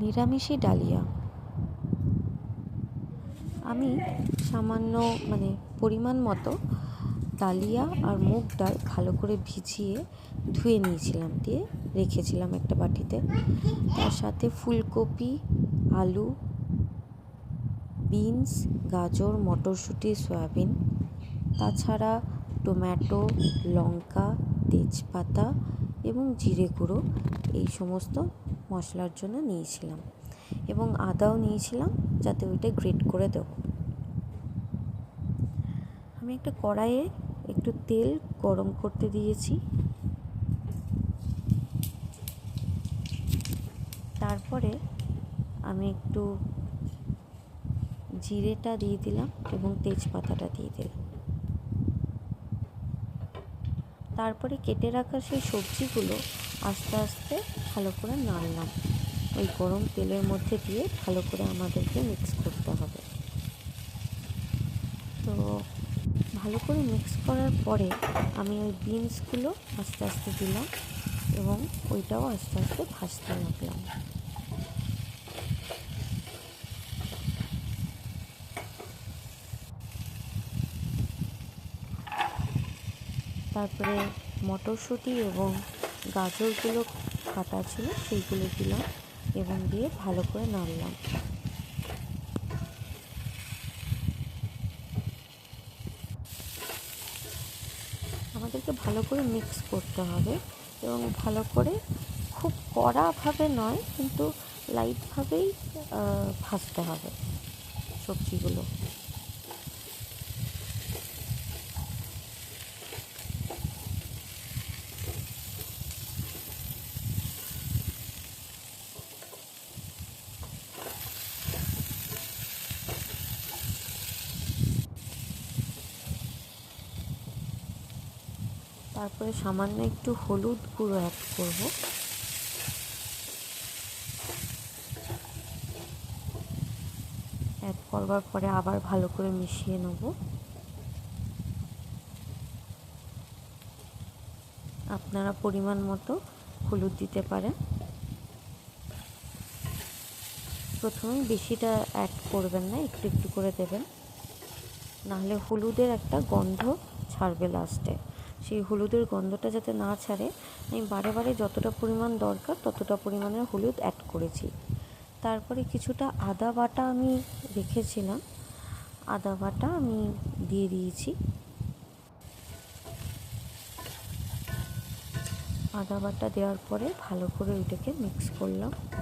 নিরামিষি dahlia. আমি সামান্য পরিমাণ মতো ডালিয়া আর মুগ ডাল ভালো করে ভিজিয়ে ধুয়ে নিয়েছিলাম, দিয়ে রেখেছিলাম একটা বাটিতে। তার সাথে ফুলকপি, আলু, বিনস, গাজর, মটরশুঁটি, সয়াবিন, তাছাড়া টমেটো, লঙ্কা, তেজপাতা এবং জিরে গুঁড়ো এই সমস্ত মশলার জন্য নিয়েছিলাম, এবং আদাও নিয়েছিলাম যাতে ওইটা গ্রেট করে দেবো। আমি একটা কড়াইয়ে একটু তেল গরম করতে দিয়েছি, তারপরে আমি একটু জিরেটা দিয়ে দিলাম এবং তেজপাতাটা দিয়ে দিলাম। তারপরে কেটে রাখা সেই সবজিগুলো আস্তে আস্তে ভালো করে নাড়লাম। ওই গরম তেলের মধ্যে দিয়ে ভালো করে আমাদেরকে মিক্স করতে হবে। তো ভালো করে মিক্স করার পরে আমি ওই বিনসগুলো আস্তে আস্তে দিলাম এবং ওইটাও আস্তে আস্তে ভাজতে লাগলাম। তারপরে মটরশুঁটি এবং গাজরগুলো কাটা ছিল সেইগুলো দিলাম এবং দিয়ে ভালো করে নাড়লাম। আমাদেরকে ভালো করে মিক্স করতে হবে এবং ভালো করে, খুব কড়াভাবে নয় কিন্তু লাইটভাবেই ভাজতে হবে সবজিগুলো। তারপরে সামান্য একটু হলুদ গুঁড়ো অ্যাড করব। অ্যাড করবার পরে আবার ভালো করে মিশিয়ে নেব। আপনারা পরিমাণ মতো হলুদ দিতে পারেন। প্রথমেই বেশিটা অ্যাড করবেন না, একটু একটু করে দেবেন, নাহলে হলুদের একটা গন্ধ ছাড়বে লাস্টে। সেই হলুদের গন্ধটা যাতে না ছাড়ে আমি বারে বারে যতটা পরিমাণ দরকার ততটা পরিমাণের হলুদ অ্যাড করেছি। তারপরে কিছুটা আদা বাটা আমি রেখেছিলাম, আদা বাটা আমি দিয়ে দিয়েছি। আদা বাটা দেওয়ার পরে ভালো করে ওইটাকে মিক্স করলাম।